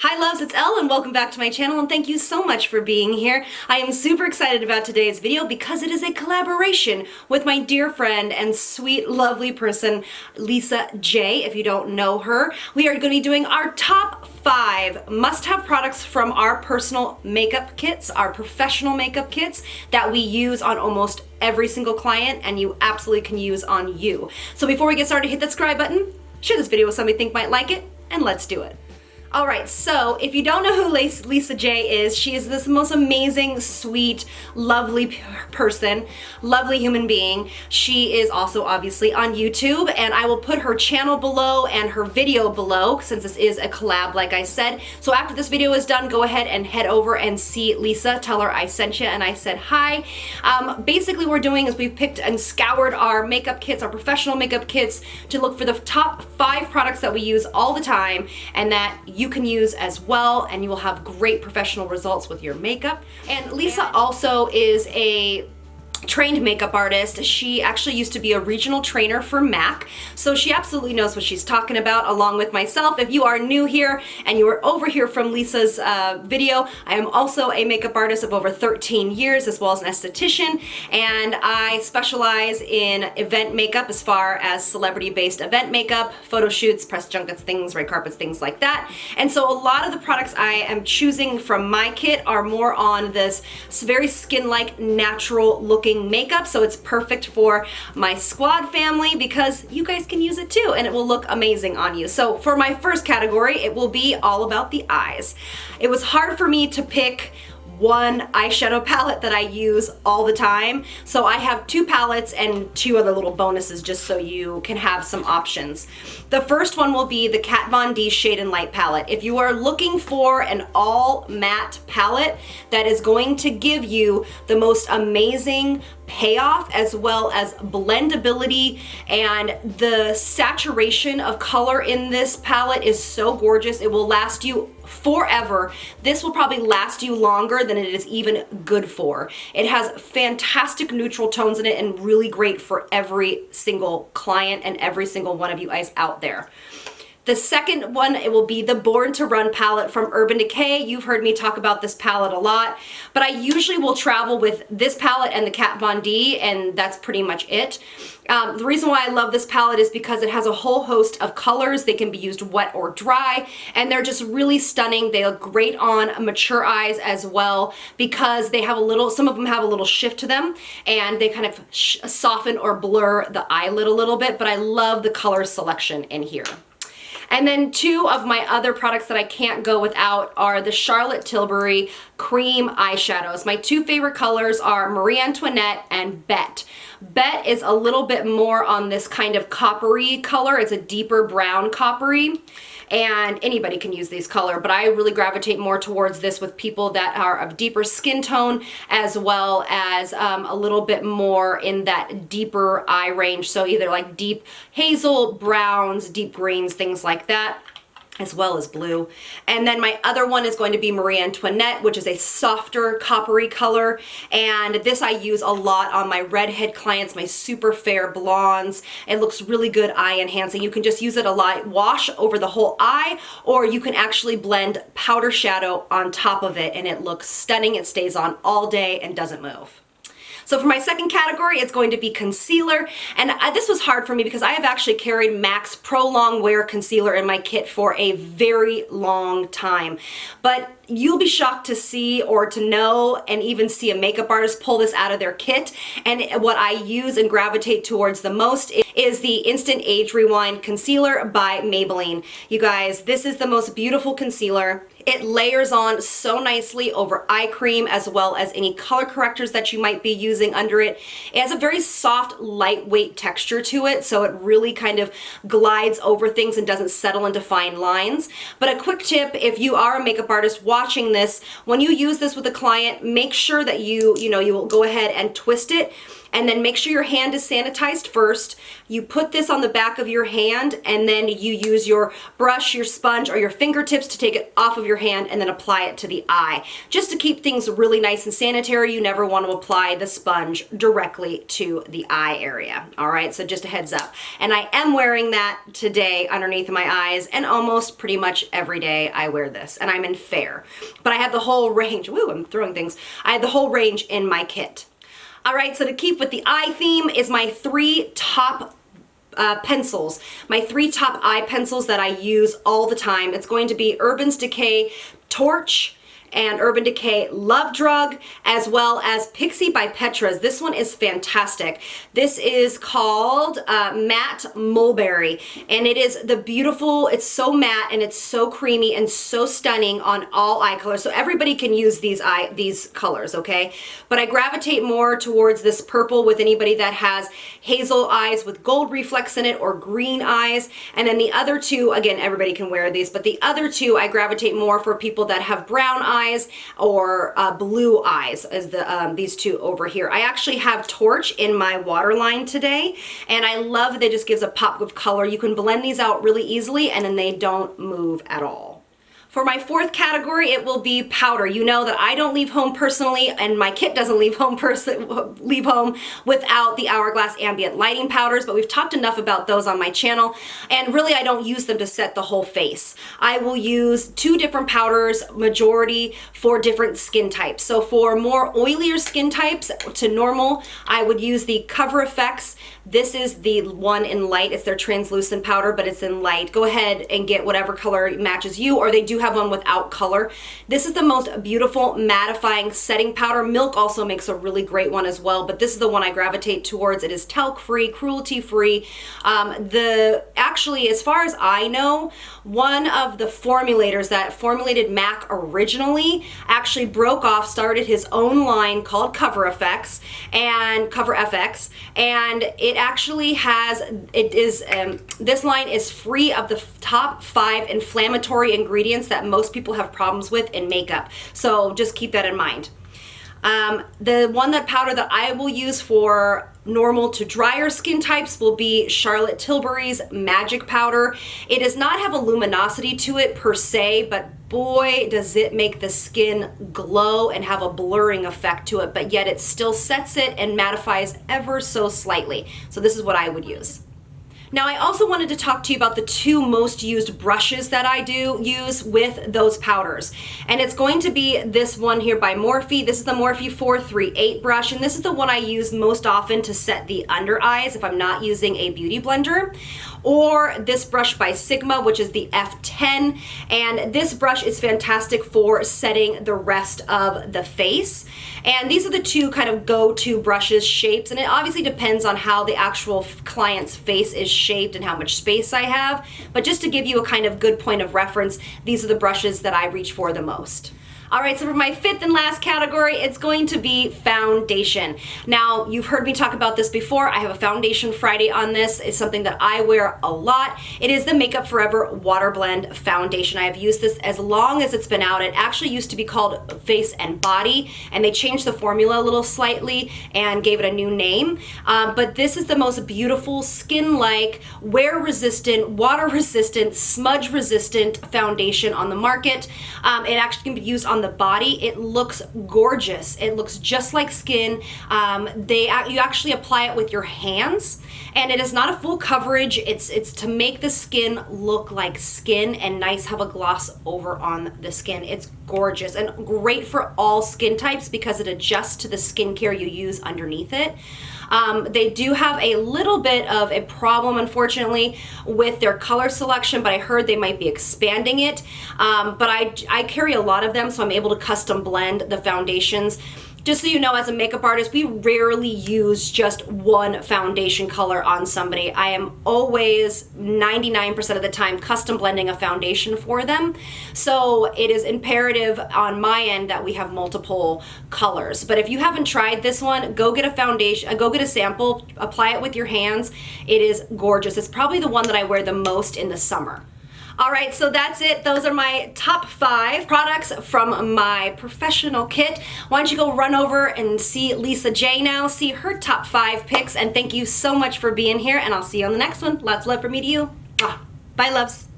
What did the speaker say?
Hi loves, it's Elle and welcome back to my channel and thank you so much for being here. I am super excited about today's video because it is a collaboration with my dear friend and sweet, lovely person, Lisa J. If you don't know her, we are going to be doing our top 5 must-have products from our personal makeup kits, our professional makeup kits that we use on almost every single client and you absolutely can use on you. So before we get started, hit that subscribe button, share this video with somebody you think might like it, and let's do it. Alright, so if you don't know who Lisa J is, she is this most amazing, sweet, lovely person, lovely human being. She is also obviously on YouTube, and I will put her channel below and her video below since this is a collab like I said. So after this video is done, go ahead and head over and see Lisa. Tell her I sent you and I said hi. Basically what we're doing is we've picked and scoured our makeup kits, our professional makeup kits, to look for the top 5 products that we use all the time and that you can use as well, and you will have great professional results with your makeup. And Lisa also is a trained makeup artist. She actually used to be a regional trainer for MAC, so she absolutely knows what she's talking about, along with myself. If you are new here and you are over here from Lisa's video, I am also a makeup artist of over 13 years as well as an esthetician, and I specialize in event makeup as far as celebrity-based event makeup, photo shoots, press junkets, things, red carpets, things like that. And so a lot of the products I am choosing from my kit are more on this very skin-like, natural looking makeup, so it's perfect for my squad family because you guys can use it too and it will look amazing on you. So for my first category, it will be all about the eyes. It was hard for me to pick one eyeshadow palette that I use all the time, so I have 2 palettes and 2 other little bonuses just so you can have some options. The first one will be the Kat Von D Shade and Light palette. If you are looking for an all matte palette that is going to give you the most amazing payoff as well as blendability, and the saturation of color in this palette is so gorgeous, it will last you forever. This will probably last you longer than it is even good for. It has fantastic neutral tones in it and really great for every single client and every single one of you guys out there. The second one, it will be the Born to Run palette from Urban Decay. You've heard me talk about this palette a lot, but I usually will travel with this palette and the Kat Von D, and that's pretty much it. The reason why I love this palette is because it has a whole host of colors. They can be used wet or dry, and they're just really stunning. They look great on mature eyes as well because they have a little, some of them have a little shift to them, and they kind of soften or blur the eyelid a little bit, but I love the color selection in here. And then 2 of my other products that I can't go without are the Charlotte Tilbury cream eyeshadows. My 2 favorite colors are Marie Antoinette and Bet. Bet is a little bit more on this kind of coppery color. It's a deeper brown coppery, and anybody can use these color, but I really gravitate more towards this with people that are of deeper skin tone as well as a little bit more in that deeper eye range, so either like deep hazel, browns, deep greens, things like that, as well as blue. And then my other one is going to be Marie Antoinette, which is a softer coppery color, and this I use a lot on my redhead clients, my super fair blondes. It looks really good eye enhancing. You can just use it a lot, wash over the whole eye, or you can actually blend powder shadow on top of it and it looks stunning. It stays on all day and doesn't move. So for my second category, it's going to be concealer, and this was hard for me because I have actually carried MAC's Pro Long Wear Concealer in my kit for a very long time, but you'll be shocked to see or to know and even see a makeup artist pull this out of their kit, and what I use and gravitate towards the most is the Instant Age Rewind Concealer by Maybelline. You guys, this is the most beautiful concealer. It layers on so nicely over eye cream as well as any color correctors that you might be using under it. It has a very soft, lightweight texture to it, so it really kind of glides over things and doesn't settle into fine lines. But a quick tip, if you are a makeup artist watching this, when you use this with a client, make sure that you will go ahead and twist it and then make sure your hand is sanitized first. You put this on the back of your hand, and then you use your brush, your sponge, or your fingertips to take it off of your hand and then apply it to the eye. Just to keep things really nice and sanitary, you never want to apply the sponge directly to the eye area. All right, so just a heads up. And I am wearing that today underneath my eyes, and almost pretty much every day I wear this, and I'm in fair. But I have the whole range. Woo, I'm throwing things. I have the whole range in my kit. All right, so to keep with the eye theme is my 3 top pencils, my 3 top eye pencils that I use all the time. It's going to be Urban Decay Torch and Urban Decay Love Drug, as well as Pixie by Petra's. This one is fantastic. This is called Matte Mulberry, and it is the beautiful, it's so matte and it's so creamy and so stunning on all eye colors. So everybody can use these colors, okay? But I gravitate more towards this purple with anybody that has hazel eyes with gold reflex in it, or green eyes. And then the other 2, again, everybody can wear these, but the other 2 I gravitate more for people that have brown eyes or blue eyes, as these 2 over here. I actually have Torch in my waterline today, and I love that it just gives a pop of color. You can blend these out really easily, and then they don't move at all. For my 4th category, it will be powder. You know that I don't leave home personally, and my kit doesn't leave home without the Hourglass Ambient Lighting powders, but we've talked enough about those on my channel, and really I don't use them to set the whole face. I will use 2 different powders, majority for different skin types. So for more oilier skin types to normal, I would use the Cover FX. This is the one in light. It's their translucent powder, but it's in light. Go ahead and get whatever color matches you, or they do have one without color. This is the most beautiful mattifying setting powder. Milk also makes a really great one as well, but this is the one I gravitate towards. It is talc-free, cruelty-free. Actually, as far as I know, one of the formulators that formulated MAC originally actually broke off, started his own line called Cover FX, and it actually has, this line is free of the top 5 inflammatory ingredients that most people have problems with in makeup. So just keep that in mind. The powder that I will use for normal to drier skin types will be Charlotte Tilbury's Magic Powder. It does not have a luminosity to it per se, but boy does it make the skin glow and have a blurring effect to it, but yet it still sets it and mattifies ever so slightly. So this is what I would use. Now, I also wanted to talk to you about the 2 most used brushes that I do use with those powders. And it's going to be this one here by Morphe. This is the Morphe 438 brush, and this is the one I use most often to set the under eyes if I'm not using a beauty blender. Or this brush by Sigma, which is the F10. And this brush is fantastic for setting the rest of the face. And these are the 2 kind of go-to brushes shapes, and it obviously depends on how the actual client's face is shaped and how much space I have. But just to give you a kind of good point of reference, these are the brushes that I reach for the most. All right, so for my 5th and last category, it's going to be foundation. Now, you've heard me talk about this before. I have a Foundation Friday on this. It's something that I wear a lot. It is the Makeup Forever Water Blend Foundation. I have used this as long as it's been out. It actually used to be called Face and Body, and they changed the formula a little slightly and gave it a new name. But this is the most beautiful skin-like, wear-resistant, water-resistant, smudge-resistant foundation on the market. It actually can be used on the body. It looks gorgeous. It looks just like skin. You actually apply it with your hands, and it is not a full coverage. It's to make the skin look like skin and nice, have a gloss over on the skin. It's gorgeous and great for all skin types because it adjusts to the skincare you use underneath it. They do have a little bit of a problem, unfortunately, with their color selection, but I heard they might be expanding it. But I carry a lot of them, so I'm able to custom blend the foundations. Just so you know, as a makeup artist, we rarely use just one foundation color on somebody. I am always 99% of the time custom blending a foundation for them. So it is imperative on my end that we have multiple colors. But if you haven't tried this one, go get a foundation, go get a sample, apply it with your hands. It is gorgeous. It's probably the one that I wear the most in the summer. All right, so that's it. Those are my top 5 products from my professional kit. Why don't you go run over and see Lisa J now, see her top 5 picks, and thank you so much for being here, and I'll see you on the next one. Lots of love from me to you. Bye, loves.